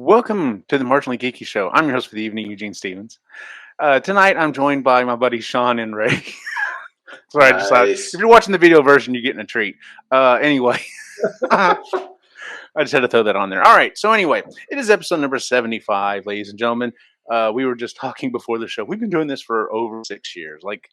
Welcome to the Marginally Geeky Show. I'm your host for the evening, Eugene Stevens. Tonight, I'm joined by my buddies Sean and Ray. Sorry, I just thought if Nice. you're watching the video version, you're getting a treat. Anyway, I just had to throw that on there. All right. So anyway, it is episode number 75, ladies and gentlemen. We were just talking before the show. We've been doing this for over 6 years. Like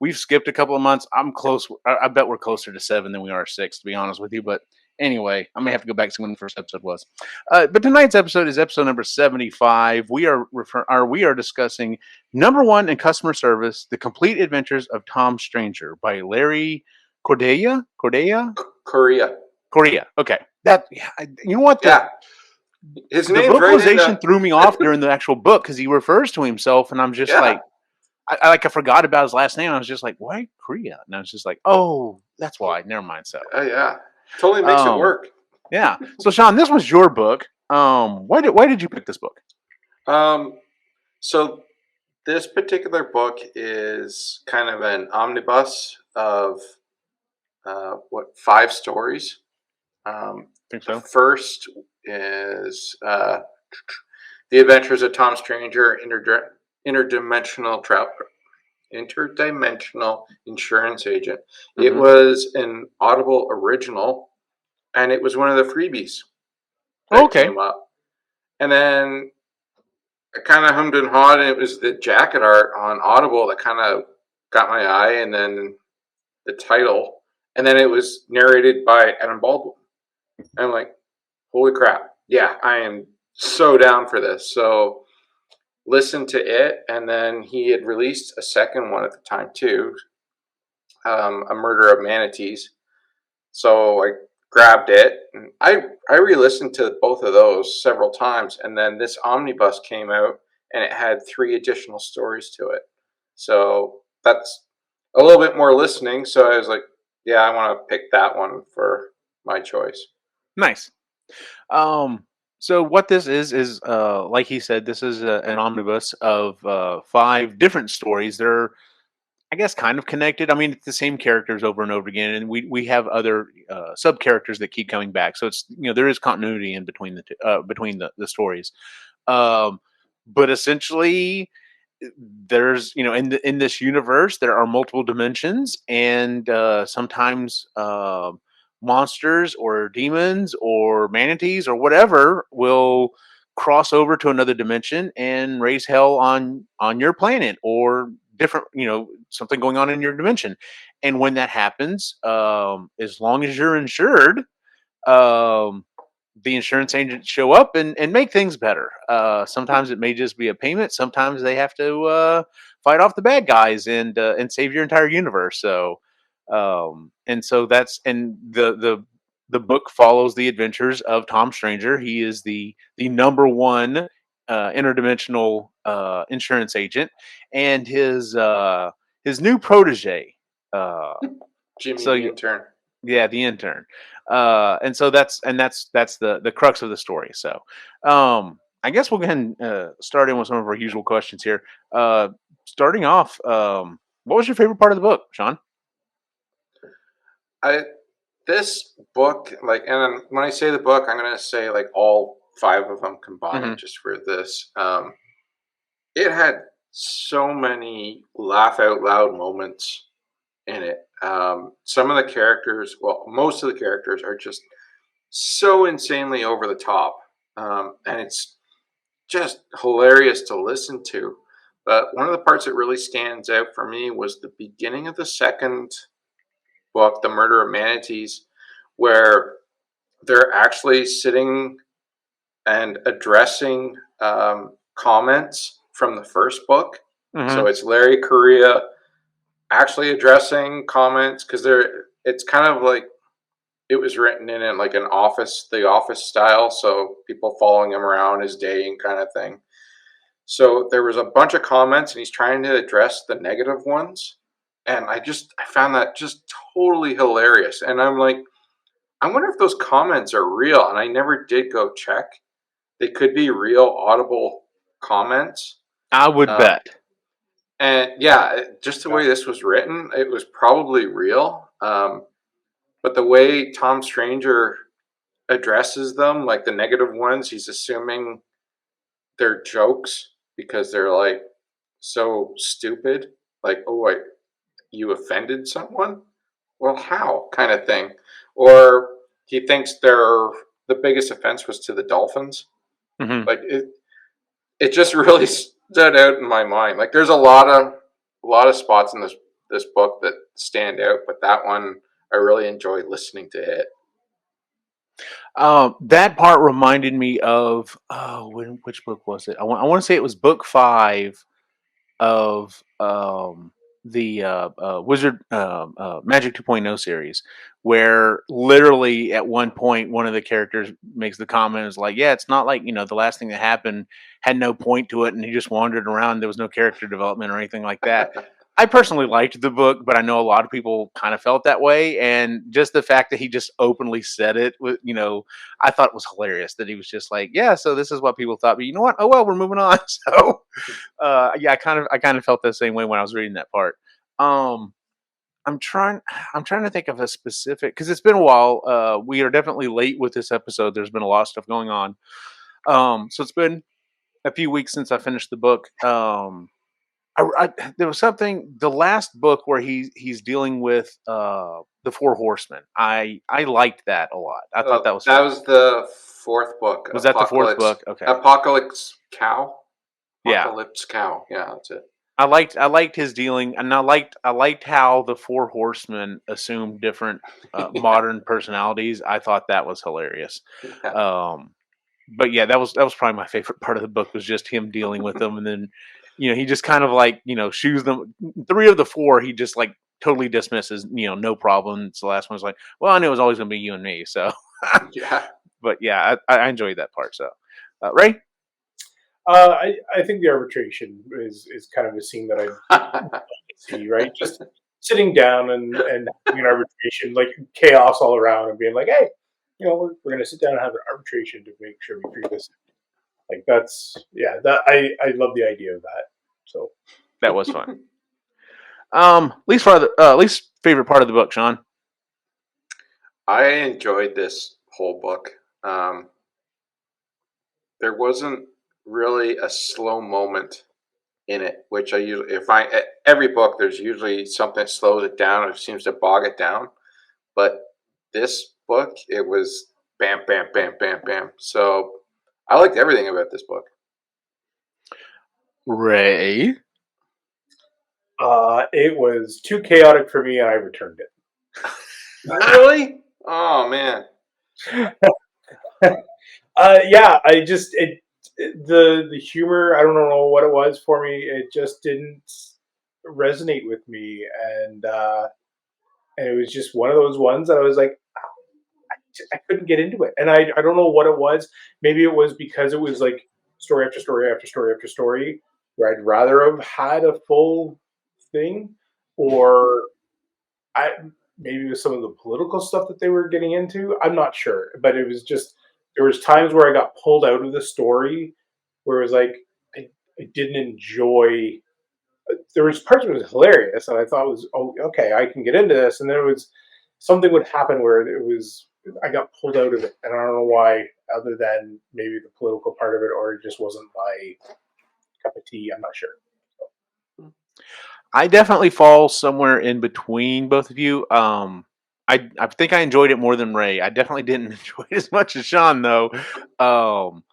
we've skipped a couple of months. I'm close. I bet we're closer to 7 than we are 6, to be honest with you. But anyway, I may have to go back to when the first episode was. But tonight's episode is episode number 75. We are discussing number one in customer service: The Complete Adventures of Tom Stranger by Larry Correia. Correia. Okay. You know what? Yeah. His The name's right in vocalization the... threw me off during the actual book because he refers to himself, and I'm just like, I forgot about his last name. I was just like, why Korea? And I was just like, oh, that's why. Never mind. So, Oh, yeah. Totally makes it work. Yeah. So, Sean, this was your book. Why did you pick this book? So this particular book is kind of an omnibus of 5 stories. Think so. The first is The Adventures of Tom Stranger, Interdimensional Insurance Agent. Mm-hmm. It was an Audible original, and it was one of the freebies that came up. And then I kind of hummed and hawed, and it was the jacket art on Audible that kind of got my eye, and then the title, and then it was narrated by Adam Baldwin. And I'm like, holy crap. Yeah, I am so down for this. So listened to it, and then he had released a second one at the time too, A Murder of Manatees. So I grabbed it, and I re-listened to both of those several times, and then this omnibus came out, and it had 3 additional stories to it. So that's a little bit more listening, so I was like, yeah, I want to pick that one for my choice. Nice. So what this is like he said, this is an omnibus of 5 different stories. They're, I guess, kind of connected. I mean, it's the same characters over and over again, and we have other sub characters that keep coming back. So it's, there is continuity in between the stories. But essentially, there's, in this universe there are multiple dimensions, and sometimes monsters or demons or manatees or whatever will cross over to another dimension and raise hell on your planet, or different, something going on in your dimension. And when that happens, as long as you're insured, the insurance agents show up and make things better. Sometimes it may just be a payment. Sometimes they have to fight off the bad guys and save your entire universe. So the book follows the adventures of Tom Stranger. He is the number one interdimensional insurance agent, and his new protege, Jimmy the intern. Yeah, the intern. And so that's the crux of the story. So I guess we'll go ahead and start in with some of our usual questions here. Starting off, what was your favorite part of the book, Sean? This book, and when I say the book, I'm going to say all 5 of them combined, just for this. It had so many laugh out loud moments in it. Some of the characters, most of the characters are just so insanely over the top. And it's just hilarious to listen to. But one of the parts that really stands out for me was the beginning of the second book, The Murder of Manatees, where they're actually sitting and addressing comments from the first book. So it's Larry Correia actually addressing comments, because it's kind of like it was written in like the office style, so people following him around his day and kind of thing. So there was a bunch of comments, and he's trying to address the negative ones, and I found that just totally hilarious. And I'm like, I wonder if those comments are real, and I never did go check. They could be real Audible comments. I would bet. And yeah, just the way this was written, it was probably real. But the way Tom Stranger addresses them, like the negative ones, he's assuming they're jokes because they're like so stupid. Like, oh, wait, you offended someone? Well, how? Kind of thing. Or he thinks the biggest offense was to the dolphins. Hmm. Like it just really stood out in my mind. Like there's a lot of spots in this book that stand out, but that one I really enjoyed listening to it. That part reminded me of which book was it? I want to say it was book 5 of the Wizard Magic 2.0 series, where literally at one point one of the characters makes the comment is like, "Yeah, it's not like the last thing that happened had no point to it, and he just wandered around. There was no character development or anything like that." I personally liked the book, but I know a lot of people kind of felt that way, and just the fact that he just openly said it, I thought it was hilarious that he was just like, "Yeah, so this is what people thought, but you know what? Oh well, we're moving on." So yeah, I kind of felt the same way when I was reading that part. Um, I'm trying I'm trying to think of a specific because it's been a while. We are definitely late with this episode. There's been a lot of stuff going on. So it's been a few weeks since I finished the book. There was something the last book where he's dealing with the Four Horsemen. I liked that a lot. I thought that was That fun. was the fourth book, Was that the fourth book? Okay. Apocalypse Cow, Yeah. Apocalypse Cow. Yeah, that's it. I liked his dealing, and I liked how the Four Horsemen assumed different modern personalities. I thought that was hilarious. Yeah. Um, but yeah, that was probably my favorite part of the book was just him dealing with them, and then he just kind of like shoos them. 3 of the 4 he just like totally dismisses. No problem. It's the last one's like, well, I knew it was always going to be you and me. So, Yeah. but yeah, I enjoyed that part. So, Ray. I think the arbitration is kind of a scene that I see, right? Just sitting down and having an arbitration, like chaos all around, and being like, hey, we're going to sit down and have an arbitration to make sure we figure this. Like that's that I love the idea of that. So That was fun. Least favorite part of the book, Sean. I enjoyed this whole book. There wasn't really a slow moment in it, which I usually, if I, every book, there's usually something that slows it down or seems to bog it down. But this book, it was bam, bam, bam, bam, bam. So I liked everything about this book. Ray. it was too chaotic for me, and I returned it. Really? Oh, man. Yeah, I just the humor. I don't know what it was for me. It just didn't resonate with me, and it was just one of those ones that I was like, I couldn't get into it, and I don't know what it was. Maybe it was because it was like story after story after story after story, where I'd rather have had a full thing, or I maybe it was some of the political stuff that they were getting into. I'm not sure, but it was just there was times where I got pulled out of the story, where it was like I didn't enjoy. There was parts of it was hilarious, and I thought it was okay, I can get into this, and then it was something would happen where it was I got pulled out of it, and I don't know why, other than maybe the political part of it, or it just wasn't my cup of tea. I'm not sure. I definitely fall somewhere in between both of you. I think I enjoyed it more than Ray. I definitely didn't enjoy it as much as Sean, though. Um,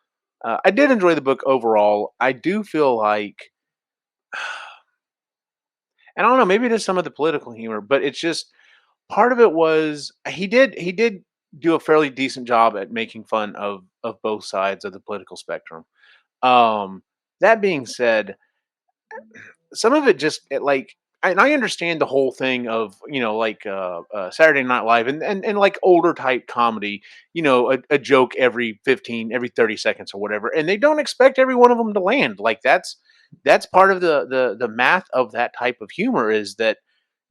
I did enjoy the book overall. I do feel like, and I don't know, maybe it is some of the political humor, but it's just part of it was he did do a fairly decent job at making fun of both sides of the political spectrum. That being said, some of it just like and I understand the whole thing of like Saturday Night Live and like older type comedy, a joke every 15 every 30 seconds or whatever, and they don't expect every one of them to land. Like that's part of the math of that type of humor is that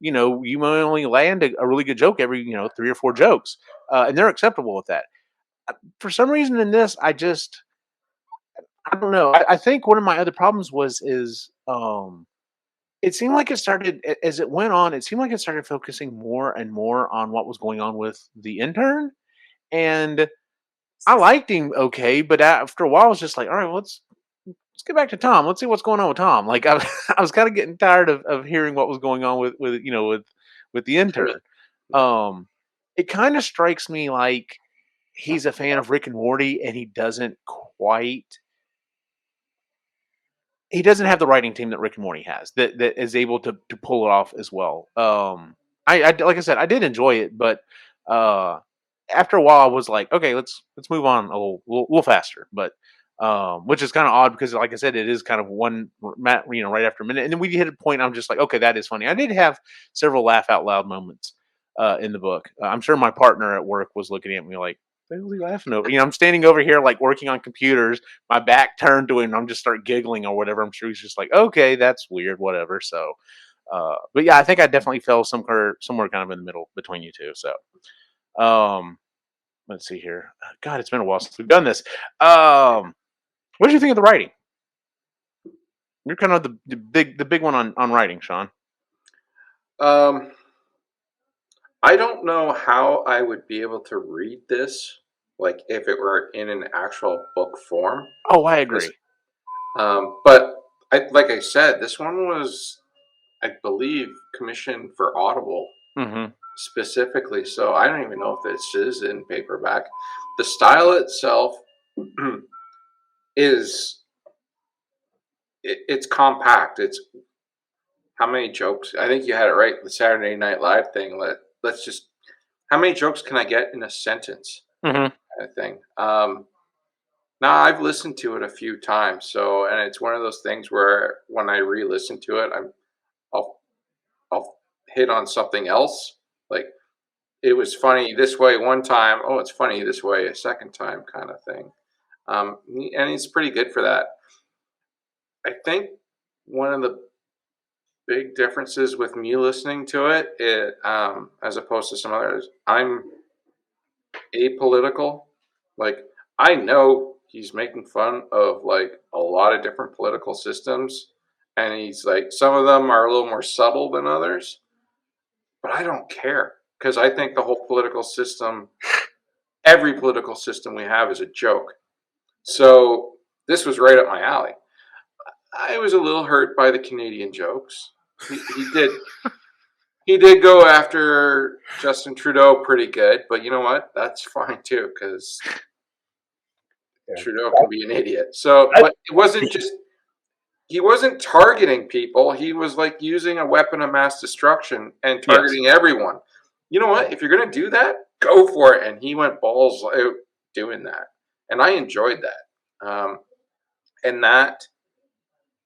you might only land a really good joke every 3 or 4 jokes, and they're acceptable with that. For some reason in this, I don't know. I think one of my other problems it seemed like it started as it went on. It seemed like it started focusing more and more on what was going on with the intern, and I liked him okay, but after a while, I was just like, all right, well, let's get back to Tom. Let's see what's going on with Tom. Like I, I was kind of getting tired of hearing what was going on with the intern. Yeah. Um, it kind of strikes me like he's a fan of Rick and Morty, and he doesn't have the writing team that Rick and Morty has that is able to pull it off as well. I like I said, I did enjoy it, but uh, after a while, I was like, okay, let's move on a little faster. But which is kind of odd because, like I said, it is kind of right after a minute, and then we hit a point. I'm just like, okay, that is funny. I did have several laugh out loud moments in the book. I'm sure my partner at work was looking at me like, "What the hell are you laughing over?" I'm standing over here like working on computers, my back turned to him, and I'm just start giggling or whatever. I'm sure he's just like, okay, that's weird, whatever. So, but yeah, I think I definitely fell somewhere kind of in the middle between you two. So, um, let's see here. God, it's been a while since we've done this. What did you think of the writing? You're kind of the big one on writing, Sean. Um, I don't know how I would be able to read this, like if it were in an actual book form. Oh, I 'Cause, agree. but like I said, this one was, I believe, commissioned for Audible Mm-hmm. specifically. So I don't even know if this is in paperback. The style itself is it's compact. It's how many jokes? I think you had it right. The Saturday Night Live thing. Let's just how many jokes can I get in a sentence? Mm-hmm. Kind of thing. Now I've listened to it a few times, so and it's one of those things where when I re-listen to it, I'll I'll hit on something else. Like it was funny this way one time. Oh, it's funny this way a second time, kind of thing. And he's pretty good for that. I think one of the big differences with me listening to it, as opposed to some others, I'm apolitical. Like I know he's making fun of like a lot of different political systems, and he's like some of them are a little more subtle than others, but I don't care because I think the whole political system, every political system we have, is a joke. So this was right up my alley. I was a little hurt by the Canadian jokes. He did he did go after Justin Trudeau pretty good, but you know what? That's fine too because Yeah. Trudeau can be an idiot. So, I, but it wasn't just he wasn't targeting people. He was like using a weapon of mass destruction and Yes. targeting everyone. You know what? If you're gonna do that, go for it. And he went balls out doing that, and I enjoyed that. And that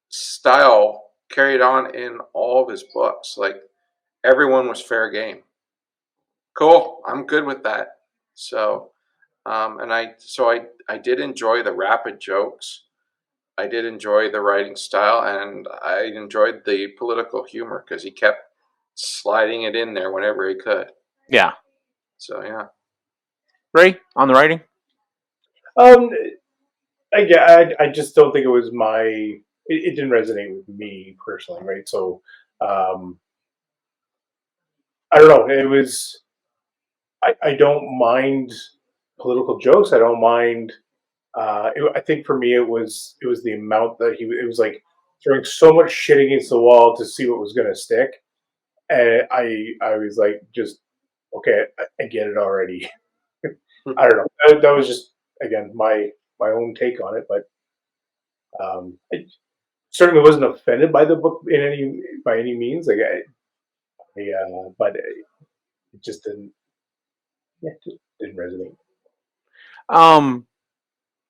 style carried on in all of his books. Like everyone was fair game. Cool. I'm good with that. So, I did enjoy the rapid jokes. I did enjoy the writing style, and I enjoyed the political humor because he kept sliding it in there whenever he could. Yeah. So yeah, Ray, on the writing? um, I just don't think it was my. It didn't resonate with me personally, right? So, um, I don't know. It was. I don't mind political jokes. I don't mind. I think for me, it was the amount that it was like throwing so much shit against the wall to see what was going to stick, and I was like, just okay, I get it already. I don't know. That was just again my own take on it, but I certainly wasn't offended by the book in any by any means. Like but it just didn't. Yeah, it just didn't resonate. Um,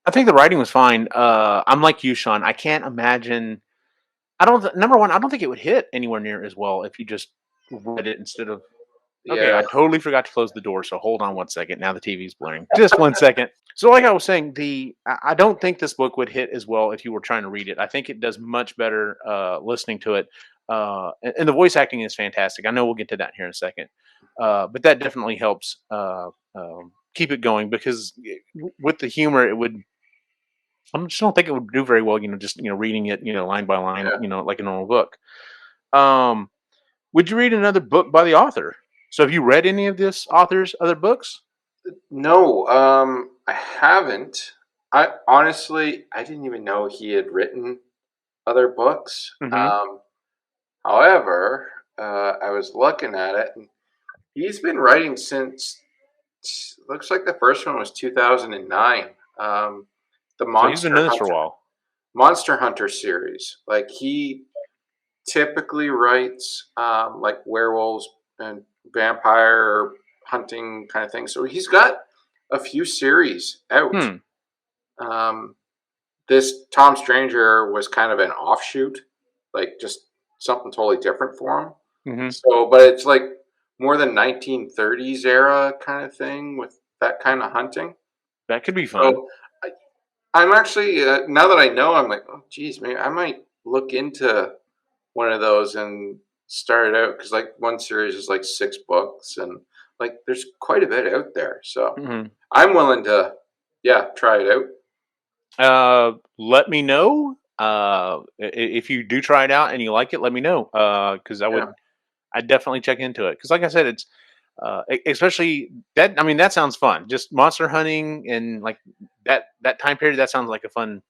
I think the writing was fine. I'm like you, Sean. I can't imagine. Number one, I don't think it would hit anywhere near as well if you just read it instead of. Okay, I yeah. totally forgot to close the door, so hold on one second. Now the TV's blaring. Just one second. So, like I was saying, I don't think this book would hit as well if you were trying to read it. I think it does much better listening to it, and the voice acting is fantastic. I know we'll get to that here in a second, but that definitely helps keep it going because with the humor, it would. I just don't think it would do very well. Just reading it, line by line, Yeah. like a normal book. Um, would you read another book by the author? So have you read any of this author's other books? No, I haven't. I honestly, I didn't even know he had written other books. Mm-hmm. However, I was looking at it, and he's been writing since. Looks like the first one was 2009. The So he's been doing this for a while. Monster Hunter series. Like he typically writes like werewolves and vampire hunting kind of thing. So he's got a few series out. Um, this Tom Stranger was kind of an offshoot, like just something totally different for him. Mm-hmm. So, but it's like more than 1930s era kind of thing with that kind of hunting. That could be fun. So I'm actually now that I know, I'm like, oh, geez, maybe I might look into one of those and start it out because like one series is like 6 books and like there's quite a bit out there. So Mm-hmm. I'm willing to, try it out. Let me know if you do try it out and you like it. Let me know because I'd definitely check into it because, like I said, it's especially that. I mean, that sounds fun. Just monster hunting and like that time period. That sounds like a fun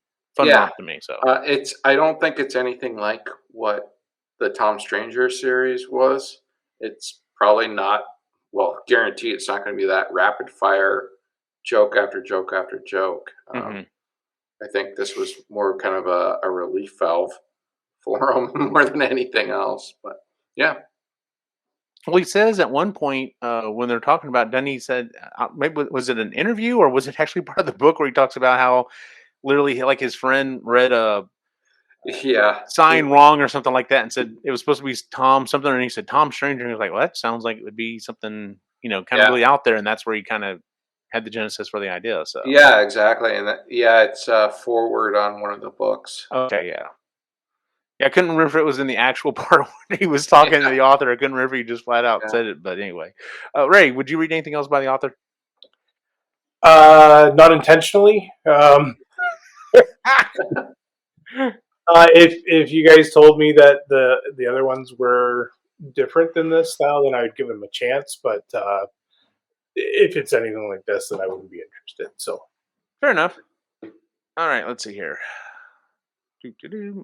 Yeah. romp to me. So It's. I don't think it's anything like what the Tom Stranger series was. It's probably not. Well, guarantee it's not going to be that rapid fire joke after joke after joke. Mhm. I think this was more kind of a relief valve for him more than anything else. But yeah, Well, he says at one point when they're talking about Dunny, he said maybe was it an interview or was it actually part of the book where he talks about how literally like his friend read a yeah, sign wrong or something like that and said it was supposed to be Tom something and he said Tom Stranger and he was like, well, that sounds like it would be something kind of yeah, really out there, and that's where he kind of had the genesis for the idea. So yeah, exactly. And it's a forward on one of the books. okay, yeah, I couldn't remember if it was in the actual part when he was talking to the author. I couldn't remember if he just flat out said it, but anyway. Ray, would you read anything else by the author? Not intentionally. If you guys told me that the other ones were different than this style, then I would give them a chance. But if it's anything like this, then I wouldn't be interested. So Fair enough. All right, let's see here.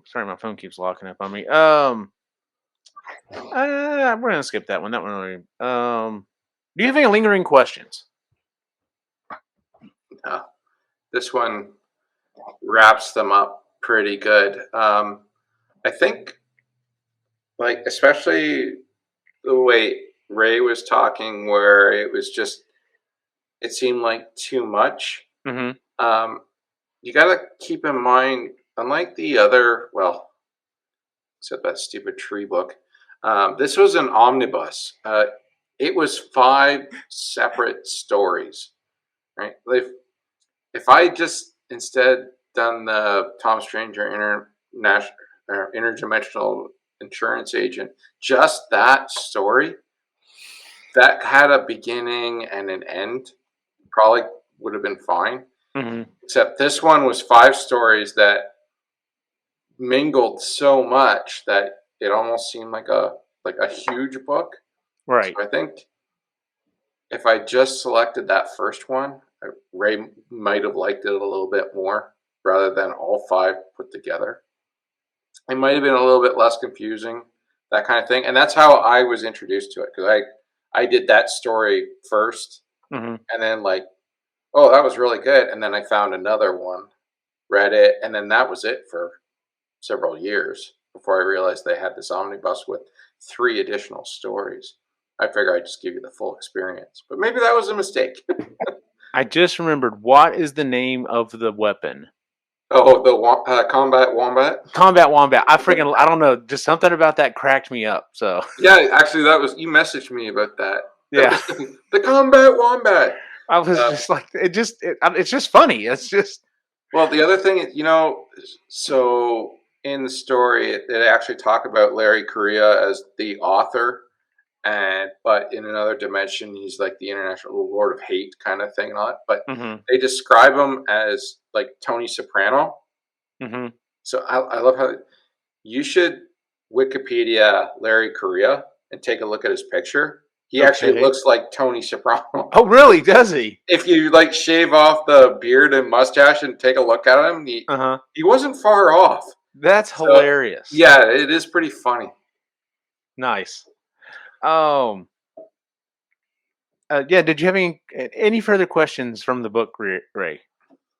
Sorry, my phone keeps locking up on me. We're gonna skip that one. That one. Do you have any lingering questions? This one wraps them up pretty good. I think, like, especially the way Ray was talking, where it seemed like too much. Mm-hmm. You got to keep in mind, unlike the other, well, except that stupid tree book, this was an omnibus. It was 5 separate stories, right? If I just instead done the Tom Stranger interdimensional insurance agent, just that story that had a beginning and an end, probably would have been fine. Mm-hmm. Except this one was 5 stories that mingled so much that it almost seemed like a huge book. Right. So I think if I just selected that first one, Ray might have liked it a little bit more rather than all 5 put together. It might have been a little bit less confusing, that kind of thing. And that's how I was introduced to it, because I did that story first, Mm-hmm. and then like, oh, that was really good. And then I found another one, read it, and then that was it for several years before I realized they had this omnibus with 3 additional stories. I figure I'd just give you the full experience, but maybe that was a mistake. I just remembered, what is the name of the weapon? Oh, the combat wombat. Combat wombat. I don't know. Just something about that cracked me up. So Yeah, actually, you messaged me about that. yeah, The combat wombat. I was just like, it's just funny. It's just. Well, the other thing, so in the story, it actually talk about Larry Correia as the author, but in another dimension, he's like the international lord of hate kind of thing and all that. But Mm-hmm. they describe him as like Tony Soprano. Mm-hmm. So I love how you should Wikipedia Larry Correia and take a look at his picture. He actually Okay. looks like Tony Soprano. Oh, really? Does he? If you like shave off the beard and mustache and take a look at him, he wasn't far off. That's So hilarious. yeah, it is pretty funny. Nice. Yeah. Did you have any further questions from the book, Ray?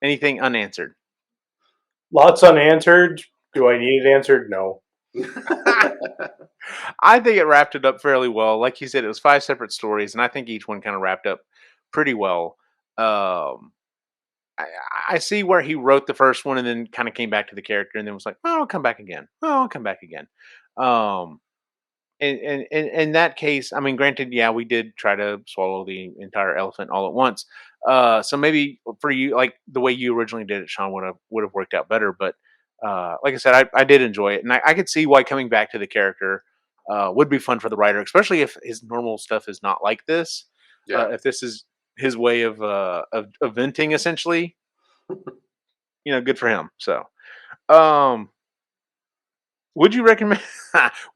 Anything unanswered? Lots unanswered. Do I need it answered? No. I think it wrapped it up fairly well. Like you said, it was 5 separate stories, and I think each one kind of wrapped up pretty well. I see where he wrote the first one and then kind of came back to the character and then was like, "Oh, I'll come back again. Oh, I'll come back again." Um, and in that case, I mean, granted, yeah, we did try to swallow the entire elephant all at once. So maybe for you, like the way you originally did it, Sean, would have worked out better. But like I said, I did enjoy it, and I could see why coming back to the character would be fun for the writer, especially if his normal stuff is not like this. Yeah. If this is his way of venting, essentially, good for him. So, um, would you recommend?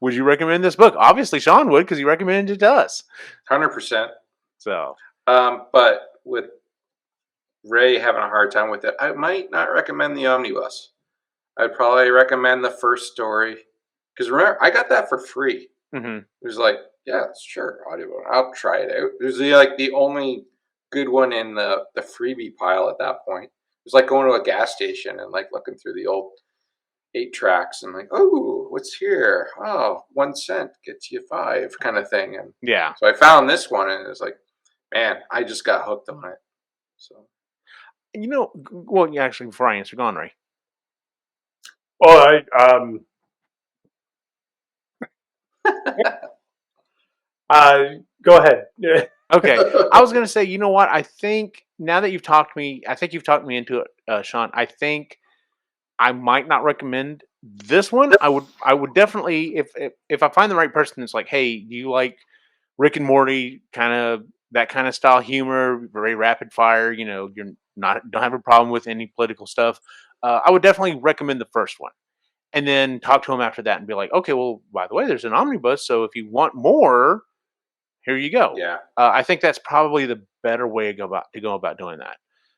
Would you recommend this book? Obviously, Sean would because he recommended it to us. 100%. So, but with Ray having a hard time with it, I might not recommend the omnibus. I'd probably recommend the first story because remember, I got that for free. It was like, yeah, sure, audio. I'll try it out. It was the only good one in the freebie pile at that point. It was like going to a gas station and like looking through the old 8 tracks and like, oh, what's here? Oh, 1 cent gets you 5 kind of thing. And yeah. so I found this one and it was like, man, I just got hooked on it. So, Well, yeah, actually, before I answer, go on, Ray. Oh, go ahead. Okay, I was gonna say, you know what? I think now that you've talked me, I think you've talked me into it, Sean. I think I might not recommend this one. I would definitely, if I find the right person that's like, hey, do you like Rick and Morty, kind of that kind of style humor, very rapid fire? You're don't have a problem with any political stuff. I would definitely recommend the first one, and then talk to him after that and be like, okay, well, by the way, there's an omnibus, so if you want more, here you go. yeah. I think that's probably the better way to go about doing that.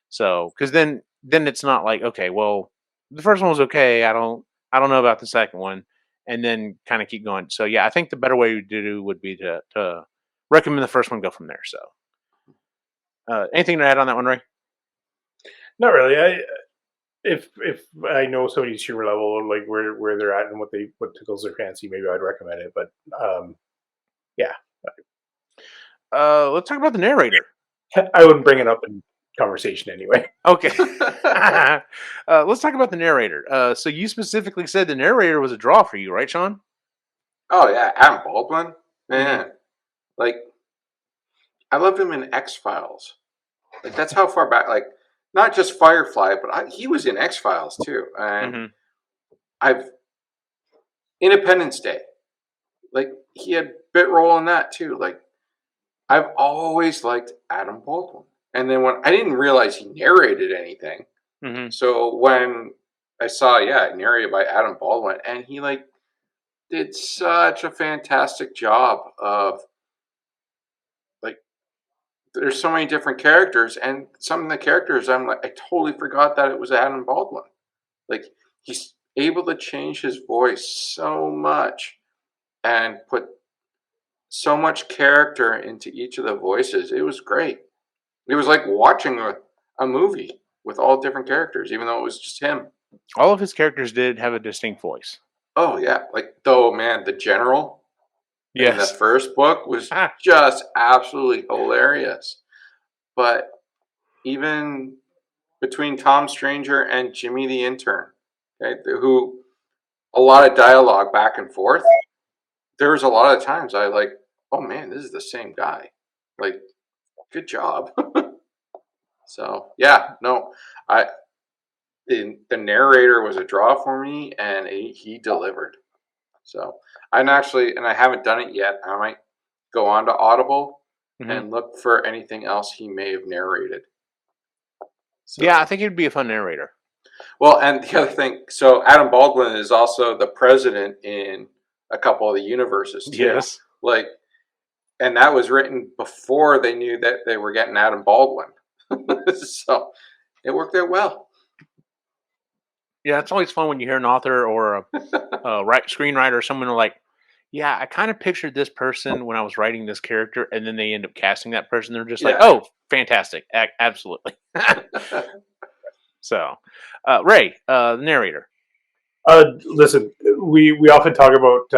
So, because then it's not like, okay, well, the first one was okay. I don't know about the second one, and then kind of keep going. So, yeah, I think the better way to do would be to recommend the first one, go from there. So, anything to add on that one, Ray? Not really. If I know somebody's humor level, like where they're at and what tickles their fancy, maybe I'd recommend it. But yeah. Let's talk about the narrator. I wouldn't bring it up in conversation anyway. Okay. Let's talk about the narrator. So you specifically said the narrator was a draw for you, right, Sean? Oh yeah, Adam Baldwin, man. Like, I loved him in X-Files. Like that's how far back. Like, not just Firefly, but he was in X-Files too. And Independence Day. Like he had bit role in that too. Like I've always liked Adam Baldwin. And then when I didn't realize he narrated anything. So when I saw, narrated by Adam Baldwin, and he like did such a fantastic job of like, there's so many different characters, and some of the characters I'm like, I totally forgot that it was Adam Baldwin. Like he's able to change his voice so much and put so much character into each of the voices. It was great. It was like watching a movie with all different characters, even though it was just him. All of his characters did have a distinct voice. Oh yeah, like though, man, the general in the first book was just absolutely hilarious. But even between Tom Stranger and Jimmy the intern, okay, who a lot of dialogue back and forth. There was a lot of times I like, oh man, this is the same guy. Like, good job. So yeah, no, the narrator was a draw for me, and he delivered. So and I haven't done it yet. I might go on to Audible and look for anything else he may have narrated. So, yeah, I think he'd be a fun narrator. Well, and the other thing, so Adam Baldwin is also the president in a couple of the universes too. Yes. Like, and that was written before they knew that they were getting Adam Baldwin. So it worked out well. Yeah, it's always fun when you hear an author or a screenwriter or someone like, yeah, I kind of pictured this person when I was writing this character, and then they end up casting that person. They're just like, Yeah. oh, fantastic, absolutely. So, Ray, the narrator. Listen, we often talk about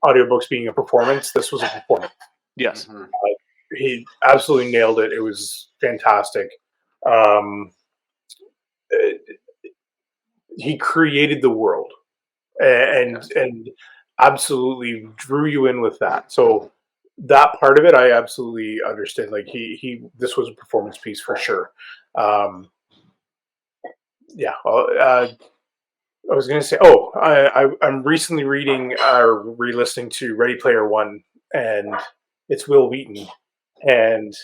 audiobooks being a performance. This was a performance. Yes. Mhm. He absolutely nailed it. It was fantastic. He created the world and absolutely drew you in with that. So that part of it, I absolutely understand. Like this was a performance piece for sure. Yeah. I was going to say, I'm recently reading or re-listening to Ready Player One, and it's Will Wheaton. And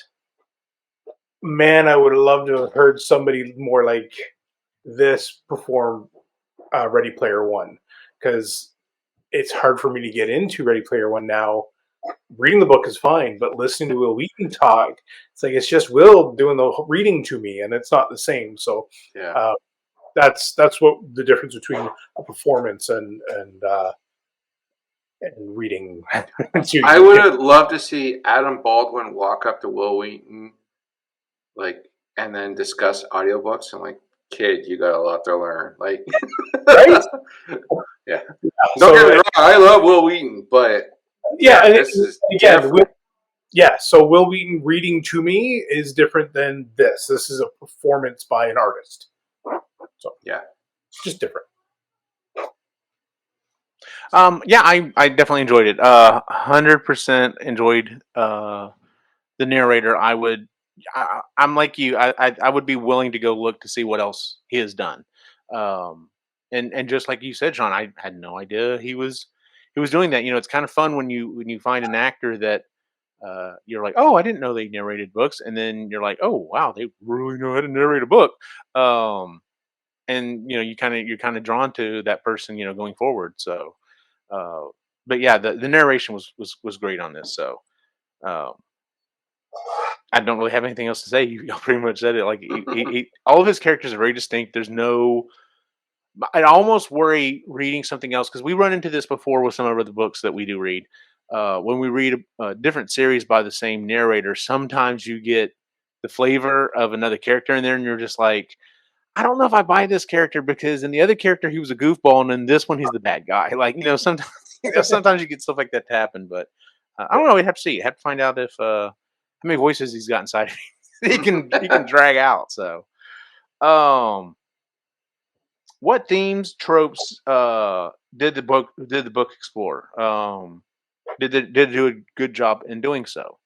man, I would have loved to have heard somebody more like this perform Ready Player One, because it's hard for me to get into Ready Player One now. Reading the book is fine, but listening to Will Wheaton talk, it's just Will doing the reading to me, and it's not the same. So Yeah. That's what the difference between a performance and reading. I would have loved to see Adam Baldwin walk up to Will Wheaton, and then discuss audiobooks. And kid, you got a lot to learn. Right? Yeah. Don't get me wrong, I love Will Wheaton, but this is different. So Will Wheaton reading to me is different than this. This is a performance by an artist. So yeah, it's just different. I definitely enjoyed it. 100% enjoyed the narrator. I'm like you. I would be willing to go look to see what else he has done. And just like you said, Sean, I had no idea he was doing that. It's kind of fun when you find an actor that you're like, oh, I didn't know they narrated books, and then you're like, oh, wow, they really know how to narrate a book. And you're kind of drawn to that person, going forward. So, but yeah, the narration was great on this. So, I don't really have anything else to say. You pretty much said it. Like all of his characters are very distinct. There's no. I almost worry reading something else, because we run into this before with some of the books that we do read. When we read a different series by the same narrator, sometimes you get the flavor of another character in there, and you're just like, I don't know if I buy this character, because in the other character he was a goofball, and in this one he's the bad guy. Sometimes sometimes you get stuff like that to happen, but I don't know. We have to see. You have to find out if how many voices he's got inside of him. he can drag out. So, what themes, tropes did the book explore? Did it do a good job in doing so?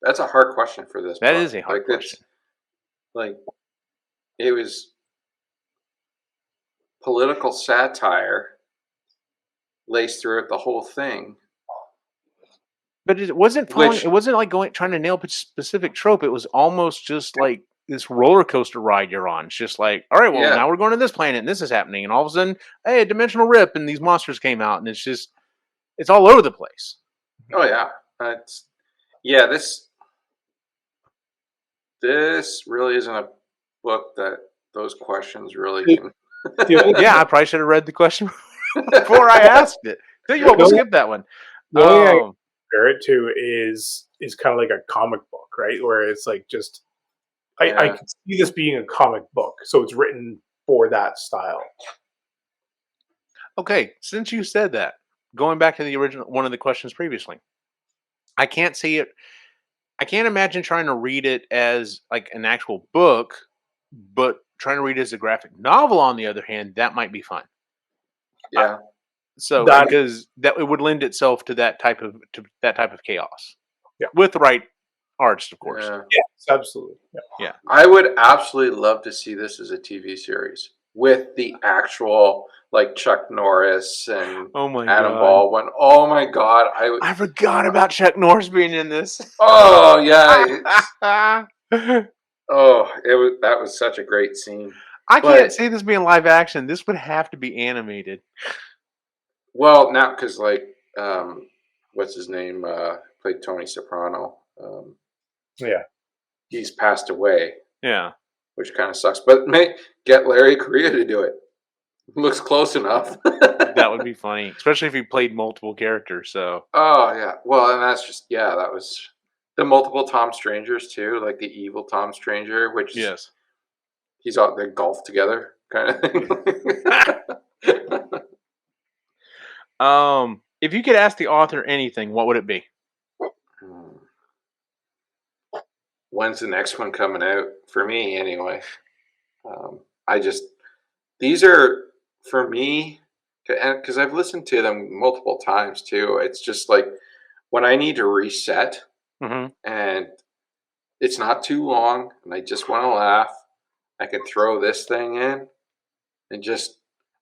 That's a hard question for this. That is a hard question. It was political satire laced through it, the whole thing. But it wasn't it wasn't like trying to nail a specific trope. It was almost just like this roller coaster ride you're on. It's just like, all right, well, now we're going to this planet and this is happening, and all of a sudden, hey, a dimensional rip and these monsters came out, and it's all over the place. Oh yeah, this really isn't a book that those questions really can. Yeah, I probably should have read the question before I asked it. Tell you what, we'll skip that one. The only thing I compare it to is kind of like a comic book, right? Where it's like just I can see this being a comic book, so it's written for that style. Okay, since you said that, going back to the original one of the questions previously, I can't see it. I can't imagine trying to read it as like an actual book, but trying to read it as a graphic novel, on the other hand, that might be fun. Yeah. Because it would lend itself to that type of chaos. Yeah. With the right artist, of course. Yeah. Yes, absolutely. Yeah. I would absolutely love to see this as a TV series with the actual Chuck Norris and Adam Baldwin. Oh my God. I forgot about Chuck Norris being in this. Oh yeah. That was such a great scene. I can't see this being live action. This would have to be animated. Well, now because what's his name? Played Tony Soprano. Yeah. He's passed away. Yeah. Which kind of sucks. But get Larry Correia to do it. Looks close enough. That would be funny, especially if he played multiple characters. So. Oh yeah. Well, and that's just that was the multiple Tom Strangers too, like the evil Tom Stranger, which yes, he's out there golf together kind of thing. If you could ask the author anything, what would it be? When's the next one coming out? For me, anyway. These are, for me, because I've listened to them multiple times too. It's just like when I need to reset and it's not too long and I just want to laugh, I can throw this thing in and just,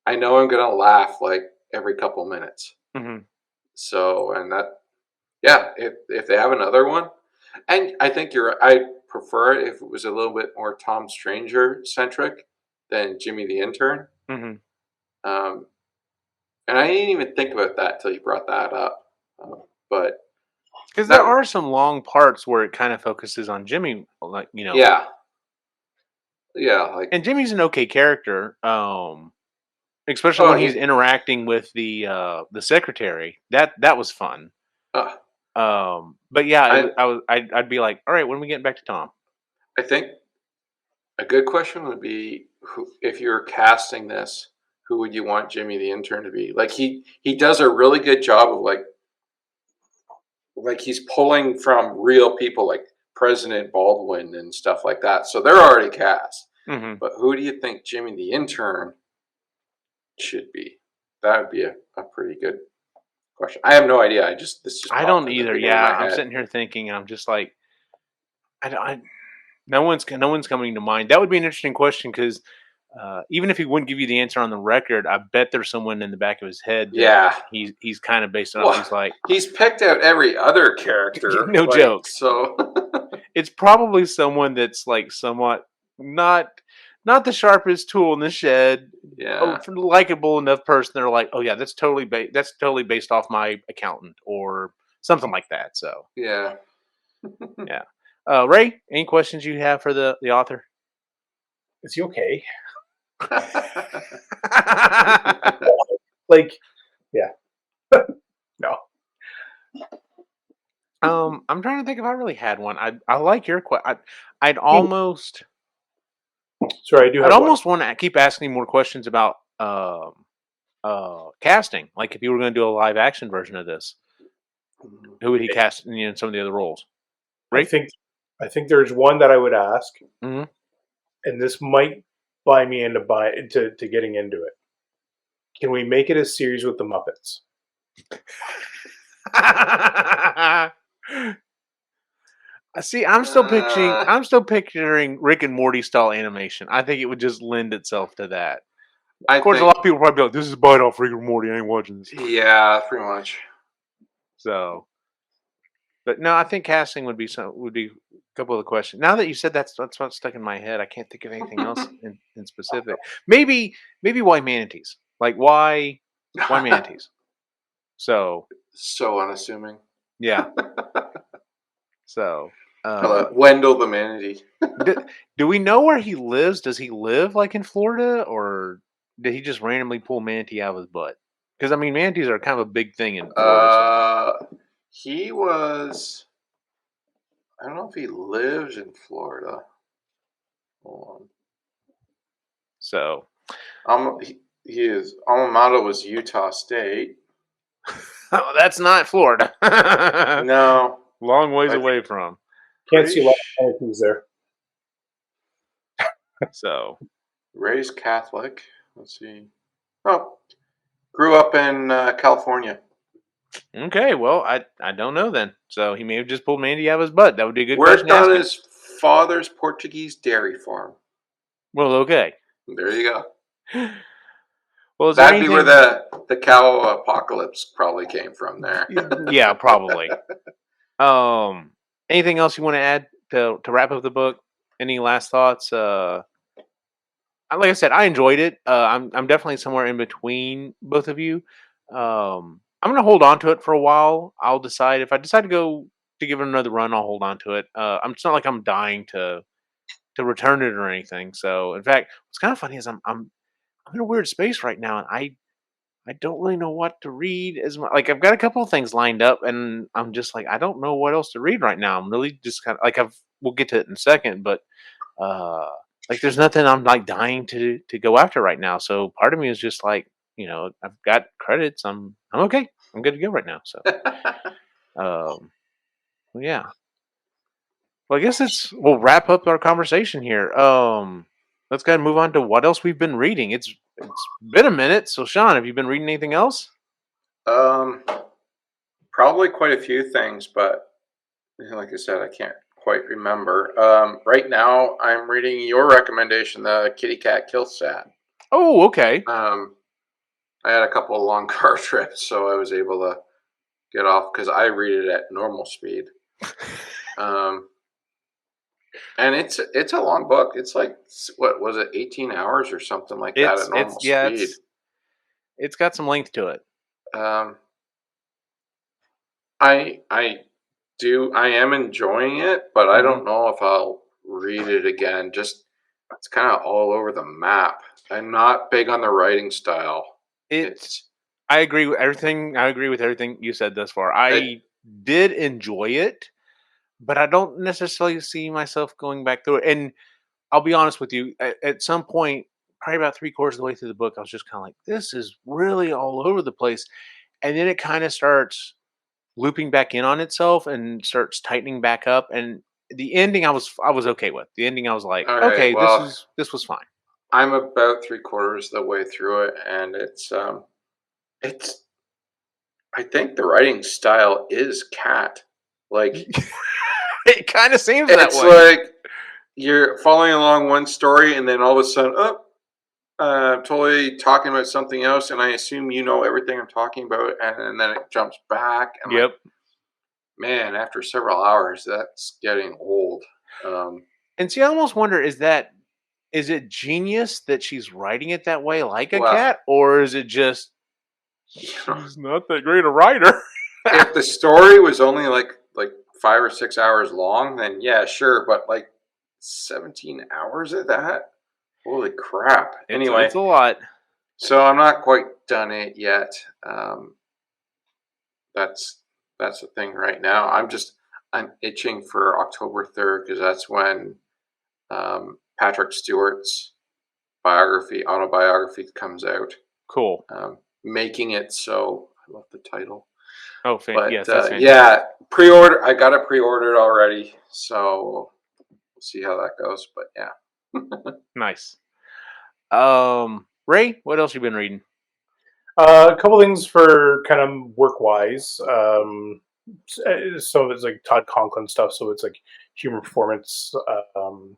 I know I'm going to laugh like every couple minutes. So, and that, if they have another one, and I think I prefer it if it was a little bit more Tom Stranger centric than Jimmy the Intern. And I didn't even think about that till you brought that up. But because there are some long parts where it kind of focuses on Jimmy, like yeah, like, and Jimmy's an okay character, especially when he's interacting with the secretary. That was fun. But yeah, I'd be like, all right, when are we getting back to Tom? I think a good question would be, if you're casting this, who would you want Jimmy the Intern to be? Like he does a really good job of like he's pulling from real people like President Baldwin and stuff like that. So they're already cast. But who do you think Jimmy the Intern should be? That would be a pretty good question. I have no idea. I don't either. Yeah, I'm sitting here thinking. I'm just like, no one's coming to mind. That would be an interesting question because even if he wouldn't give you the answer on the record, I bet there's someone in the back of his head. That he's kind of based on. He's like, he's picked out every other character. No joke. So it's probably someone that's like somewhat not the sharpest tool in the shed. Yeah, a likable enough person. They're like, oh yeah, that's totally based off my accountant or something like that. So yeah. Ray, any questions you have for the author? Is he okay? Like, yeah. No. I'm trying to think if I really had one. I like your question. I'd almost. Sorry, I do. I'd almost want to keep asking more questions about casting. Like if you were going to do a live action version of this, who would he cast in some of the other roles? Right? I think there's one that I would ask, and this might buy me into getting into it. Can we make it a series with the Muppets? See, I'm still picturing Rick and Morty style animation. I think it would just lend itself to that. Of course, a lot of people probably be like, "This is a bite off Rick and Morty. I ain't watching this." Yeah, pretty much. So, but no, I think casting would be a couple of the questions. Now that you said that's what's stuck in my head, I can't think of anything else in specific. Maybe why manatees? Like why manatees? So unassuming. Yeah. So. Wendell the manatee. do we know where he lives? Does he live like in Florida, or did he just randomly pull manatee out of his butt? Because I mean, manatees are kind of a big thing in Florida. He was. I don't know if he lives in Florida. Hold on. So. His alma mater was Utah State. Oh, that's not Florida. No. Long ways away from. Can't see a lot of manatees there. So. Raised Catholic. Let's see. Oh. Grew up in California. Okay, well, I don't know then. So he may have just pulled manatee out of his butt. That would be a good question. Worked on his father's Portuguese dairy farm. Well, okay. There you go. Well, that'd be where the cow apocalypse probably came from there. Yeah, probably. Anything else you want to add to wrap up the book? Any last thoughts? Like I said, I enjoyed it. I'm definitely somewhere in between both of you. I'm I'm gonna hold on to it for a while. I'll decide if I decide to give it another run. I'll hold on to it. It's not like I'm dying to return it or anything. So, in fact, what's kind of funny is I'm in a weird space right now, and I don't really know what to read as much. Like I've got a couple of things lined up, and I'm just like I don't know what else to read right now. I'm really just kind of like we'll get to it in a second, but uh, like there's nothing I'm like dying to go after right now. So part of me is just like I've got credits. I'm okay. I'm good to go right now. So um, well, yeah. Well, I guess we'll wrap up our conversation here. Let's go ahead and move on to what else we've been reading. It's been a minute. So, Sean, have you been reading anything else? Um, Probably quite a few things, but like I said, I can't quite remember. Right now, I'm reading your recommendation, the Kitty Cat Kill Stat. Oh, okay. I had a couple of long car trips, so I was able to get off because I read it at normal speed. And it's a long book. It's like, what was it, 18 hours or something like that at normal speed. It's got some length to it. I am enjoying it, but I don't know if I'll read it again. Just it's kind of all over the map. I'm not big on the writing style. I agree with everything. I agree with everything you said thus far. I did enjoy it, but I don't necessarily see myself going back through it. And I'll be honest with you, at some point, probably about 3/4 of the way through the book, I was just kind of like, this is really all over the place. And then it kind of starts looping back in on itself and starts tightening back up. And the ending I was okay with. The ending I was like, All right, okay, well, this was fine. I'm about 3/4 of the way through it, and it's I think the writing style is cat. Like It kind of seems that it's way. like you're following along one story, and then all of a sudden, totally talking about something else, and I assume you know everything I'm talking about, and then it jumps back. And Yep. like, man, after several hours, that's getting old. And see, I almost wonder, is it genius that she's writing it that way like a Well, cat? Or is it just she's not that great a writer? if the story was only like 5 or 6 hours long, then yeah, sure. But like 17 hours of that, holy crap! Anyway, it's a lot. so I'm not quite done it yet. That's the thing right now. I'm itching for October 3rd because that's when Patrick Stewart's autobiography comes out. Cool. Making it so. I love the title. Oh, But yes, that's fantastic. yeah, pre-order. I got it pre-ordered already, so we'll see how that goes. But yeah, Nice. Ray, what else you been reading? A couple things for kind of work-wise. So it's like Todd Conklin stuff. So it's like human performance and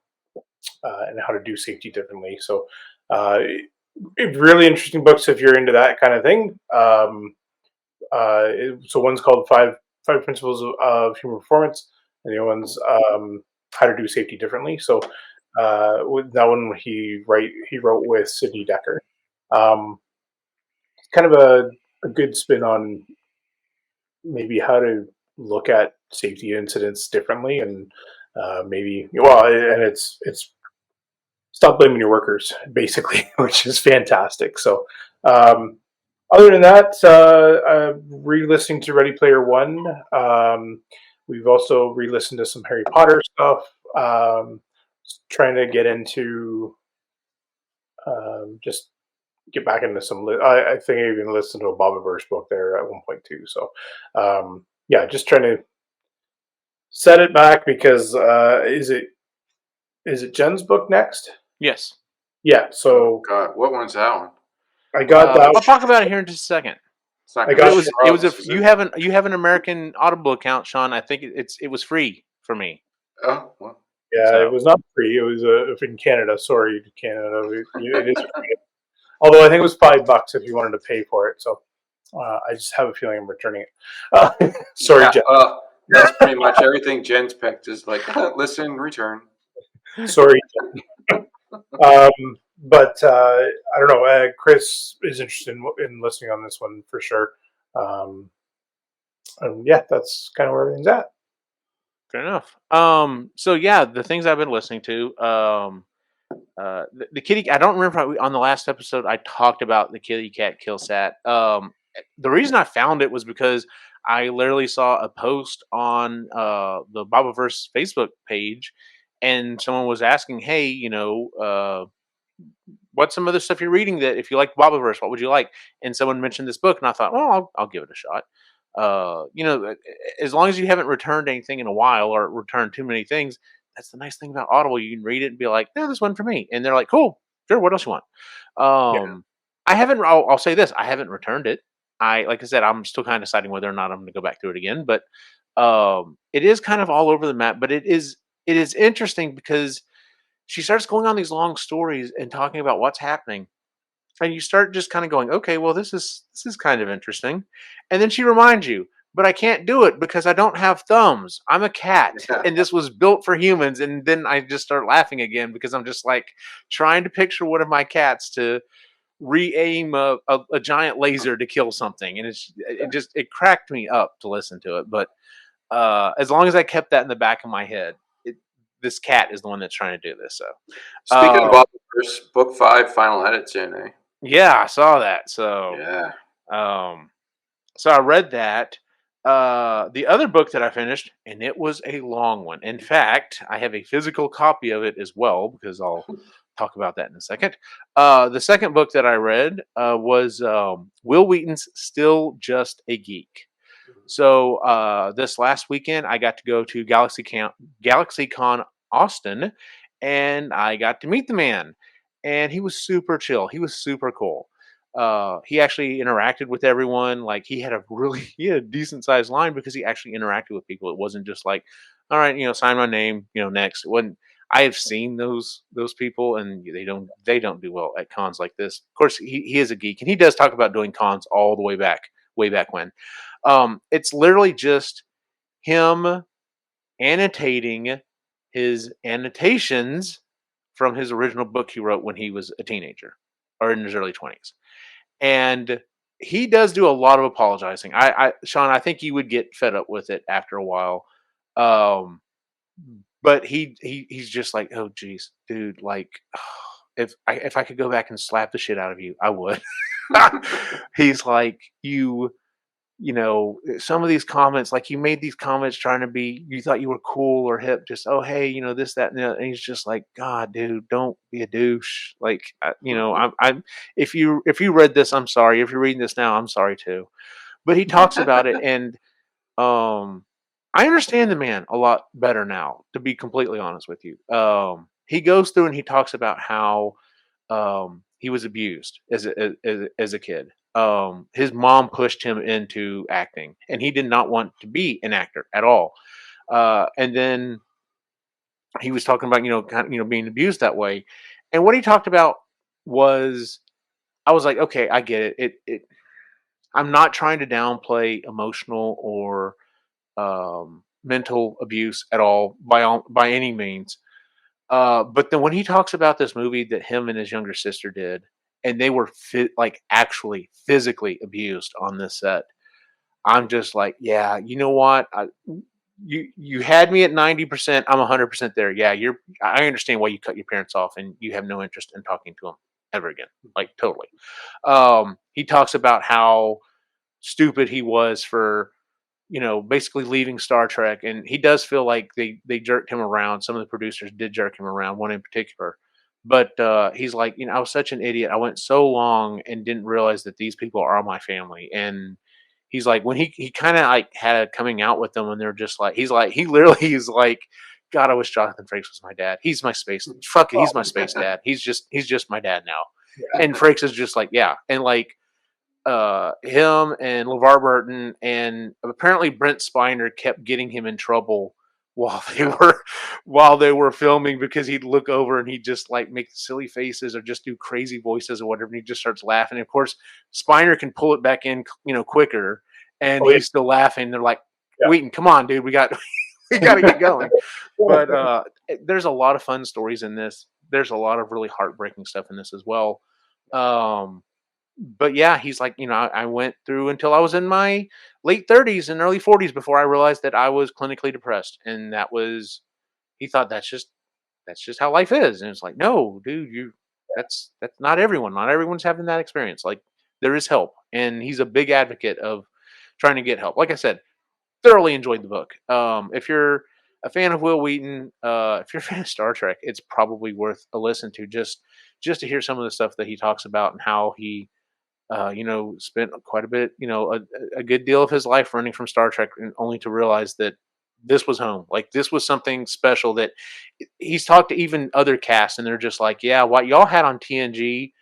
how to do safety differently. So really interesting books if you're into that kind of thing. So one's called Five Principles of Human Performance, and the other one's How to Do Safety Differently. So with that one, he wrote with Sidney Decker. Kind of a good spin on maybe how to look at safety incidents differently, and and it's stop blaming your workers, basically, which is fantastic. So other than that, re-listening to Ready Player One. We've also re-listened to some Harry Potter stuff. Trying to get into just get back into some. I think I even listened to a Bobiverse book there at one point too. So yeah, just trying to set it back because is it Jen's book next? Yes. Yeah. So God, what one's that one? I got that. I'll talk about it here in just a second. You have an American Audible account, Sean. I think it was free for me. Oh, well. Yeah, it was not free. It was in Canada. Sorry, Canada. It is free. Although I think it was $5 if you wanted to pay for it. So I just have a feeling I'm returning it. Sorry, yeah, Jen. That's pretty much everything Jen's picked is like, listen, return. Sorry, Jen. But I don't know. Chris is interested in listening on this one for sure. And yeah, that's kind of where everything's at. Fair enough. So yeah, the things I've been listening to, the kitty. I don't remember if on the last episode I talked about the kitty cat kill sat. The reason I found it was because I literally saw a post on the Bobaverse Facebook page, and someone was asking, "Hey, what's some other stuff you're reading that if you like Bobaverse, what would you like?" And someone mentioned this book, and I thought, well, I'll give it a shot. As long as you haven't returned anything in a while or returned too many things, that's the nice thing about Audible. You can read it and be like, "No, this one for me," and they're like, "Cool, sure. What else you want?" Yeah. I haven't. I'll say this: I haven't returned it. Like I said, I'm still kind of deciding whether or not I'm going to go back through it again. But it is kind of all over the map. But it is interesting because she starts going on these long stories and talking about what's happening, and you start just kind of going, okay, well, this is kind of interesting. And then she reminds you, but I can't do it because I don't have thumbs. I'm a cat, and this was built for humans. And then I just start laughing again because I'm just like trying to picture one of my cats to re-aim a giant laser to kill something, and it cracked me up to listen to it. But as long as I kept that in the back of my head, this cat is the one that's trying to do this. So Speaking of Bobaverse, book 5 final edits in, eh? yeah, I saw that. So Yeah. so I read that. The other book that I finished, and it was a long one. In fact, I have a physical copy of it as well because I'll talk about that in a second. The second book that I read was Will Wheaton's "Still Just a Geek." So this last weekend, I got to go to GalaxyCon Austin, and I got to meet the man. And he was super chill. He was super cool. He actually interacted with everyone. Like he had he had a decent sized line because he actually interacted with people. It wasn't just like, all right, sign my name, next. It wasn't. I have seen those people, and they don't do well at cons like this. Of course, he is a geek, and he does talk about doing cons all the way back when. It's literally just him annotating his annotations from his original book he wrote when he was a teenager or in his early 20s. And he does do a lot of apologizing. Sean, I think you would get fed up with it after a while. But he's just like, oh geez, dude, like if I could go back and slap the shit out of you, I would. He's like, some of these comments, like you made these comments trying to be, you thought you were cool or hip, just, oh, hey, this, that, and the other. And he's just like, God, dude, don't be a douche. Like, I'm, if you read this, I'm sorry. If you're reading this now, I'm sorry too. But he talks about it. And, I understand the man a lot better now, to be completely honest with you. He goes through and he talks about how, he was abused as a kid. His mom pushed him into acting, and he did not want to be an actor at all. And then he was talking about being abused that way. And what he talked about was, I was like, okay, I get it. I'm not trying to downplay emotional or mental abuse at all by any means. But then when he talks about this movie that him and his younger sister did, and they were actually physically abused on this set, I'm just like, yeah, you know what? You had me at 90%. I'm 100% there. Yeah, I understand why you cut your parents off and you have no interest in talking to them ever again. Like totally. He talks about how stupid he was for basically leaving Star Trek, and he does feel like they jerked him around. Some of the producers did jerk him around, one in particular. But he's like, I was such an idiot. I went so long and didn't realize that these people are my family. And he's like, when he kind of like had a coming out with them, and they're just like, he literally is like, God, I wish Jonathan Frakes was my dad. He's my space. Fuck it, he's my space dad. He's just my dad now. Yeah. And Frakes is just like, yeah, and like him and LeVar Burton and apparently Brent Spiner kept getting him in trouble while they were filming, because he'd look over and he'd just like make silly faces or just do crazy voices or whatever, and he just starts laughing. And of course, Spiner can pull it back in, quicker, and he's still laughing. They're like, Wheaton, come on, dude, we got to get going. But there's a lot of fun stories in this. There's a lot of really heartbreaking stuff in this as well. but yeah, he's like, I went through until I was in my late 30s and early 40s before I realized that I was clinically depressed, and he thought that's just how life is, and it's like, no, dude, that's not everyone. Not everyone's having that experience. Like, there is help, and he's a big advocate of trying to get help. Like I said, thoroughly enjoyed the book. If you're a fan of Will Wheaton, if you're a fan of Star Trek, it's probably worth a listen to, just to hear some of the stuff that he talks about and how he spent quite a bit, a good deal of his life running from Star Trek, and only to realize that this was home. Like, this was something special that he's talked to even other casts, and they're just like, yeah, what y'all had on TNG,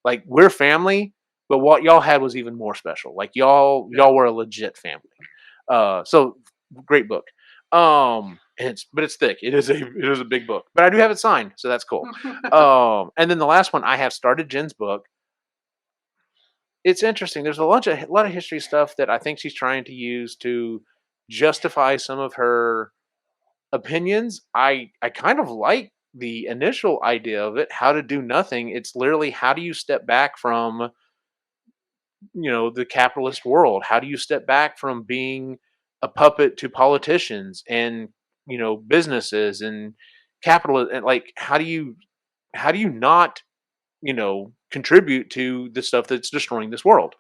like, we're family, but what y'all had was even more special. Like, y'all were a legit family. So great book. But it's thick. It is a big book, but I do have it signed, so that's cool. And then the last one, I have started Jen's book. It's interesting. There's a lot of history stuff that I think she's trying to use to justify some of her opinions. I kind of like the initial idea of it, how to do nothing. It's literally, how do you step back from the capitalist world? How do you step back from being a puppet to politicians and businesses and capital, and like, how do you not contribute to the stuff that's destroying this world?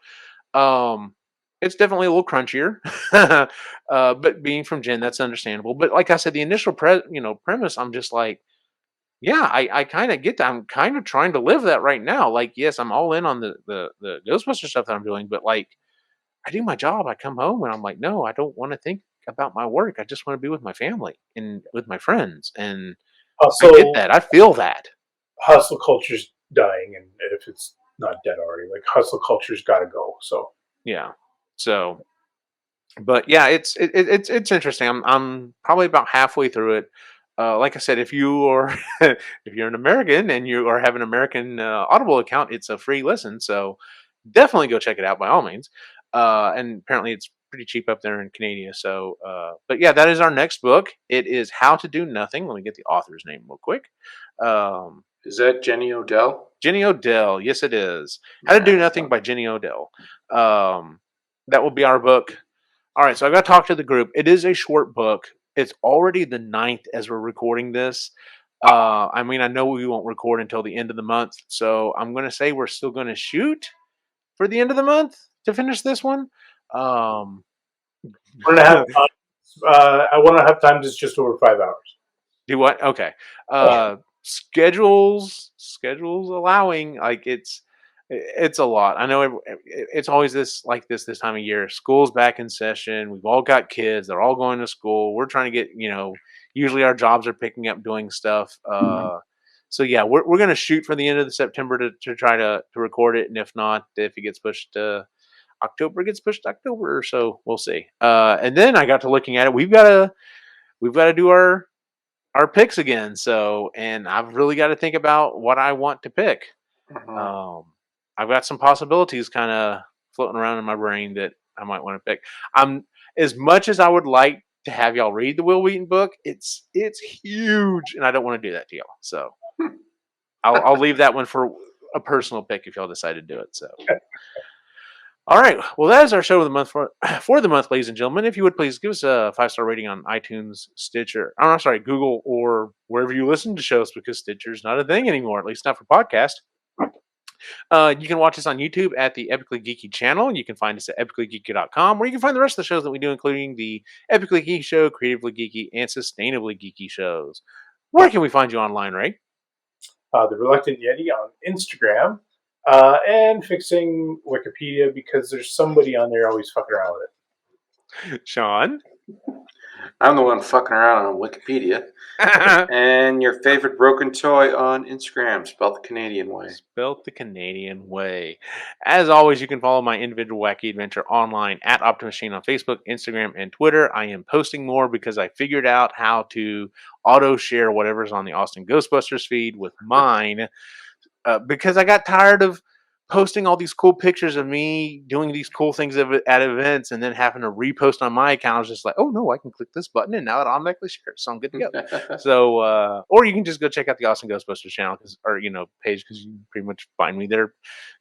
Um, it's definitely a little crunchier, but being from Jen, that's understandable. But like I said, the initial premise, I'm just like, yeah, I kind of get that. I'm kind of trying to live that right now. Like, yes, I'm all in on the Ghostbuster stuff that I'm doing, but like, I do my job, I come home, and I'm like, no, I don't want to think about my work. I just want to be with my family and with my friends. And I get Hustle, that. I feel that. hustle culture's dying, and if it's not dead already, like hustle culture's got to go. So Yeah. So, but yeah, it's interesting. I'm probably about halfway through it. Like I said, if you are if you're an American and you are have an American Audible account, it's a free listen. So definitely go check it out by all means. And apparently it's pretty cheap up there in Canada. So, but yeah, that is our next book. It is How to Do Nothing. Let me get the author's name real quick. Um, Is that Jenny Odell? Jenny Odell. Yes, it is. How to Do Nothing by Jenny Odell. That will be our book. All right, so I got to talk to the group. It is a short book. It's already the 9th as we're recording this. I mean, I know we won't record until the end of the month, so I'm going to say we're still going to shoot for the end of the month to finish this one. we're gonna have time. I want to have times. It's just over 5 hours. Do what? Okay. Schedules allowing, like, it's a lot. I know it's always this time of year. School's back in session. We've all got kids. They're all going to school. We're trying to get, usually our jobs are picking up doing stuff. So yeah, we're going to shoot for the end of the September to try to record it. And if not, if it gets pushed to October, it gets pushed to October. So we'll see. And then I got to looking at it. We've got to do our picks again. So, and I've really got to think about what I want to pick. I've got some possibilities kind of floating around in my brain that I might want to pick. As much as I would like to have y'all read the Will Wheaton book, it's huge, and I don't want to do that to y'all. So I'll leave that one for a personal pick if y'all decide to do it. So. All right. Well, that is our show of the month for the month, ladies and gentlemen. If you would please give us a 5-star rating on iTunes, Stitcher. I'm sorry, Google, or wherever you listen to shows, because Stitcher's not a thing anymore, at least not for podcast. You can watch us on YouTube at the Epically Geeky channel. You can find us at epicallygeeky.com, where you can find the rest of the shows that we do, including the Epically Geeky Show, Creatively Geeky, and Sustainably Geeky shows. Where can we find you online, Ray? The Reluctant Yeti on Instagram, and fixing Wikipedia because there's somebody on there always fucking around with it. Sean? I'm the one fucking around on Wikipedia. And your favorite broken toy on Instagram, spelled the Canadian way. Spelt the Canadian way. As always, you can follow my individual wacky adventure online at Optimachine on Facebook, Instagram, and Twitter. I am posting more because I figured out how to auto share whatever's on the Austin Ghostbusters feed with mine, because I got tired of posting all these cool pictures of me doing these cool things at events, and then having to repost on my account. I was just like, oh no, I can click this button and now it automatically shares, so I'm good to go. So, or you can just go check out the Awesome Ghostbusters channel, or page, because you pretty much find me there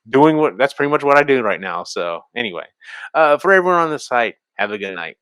doing that's pretty much what I do right now. So anyway, for everyone on the site, have a good night.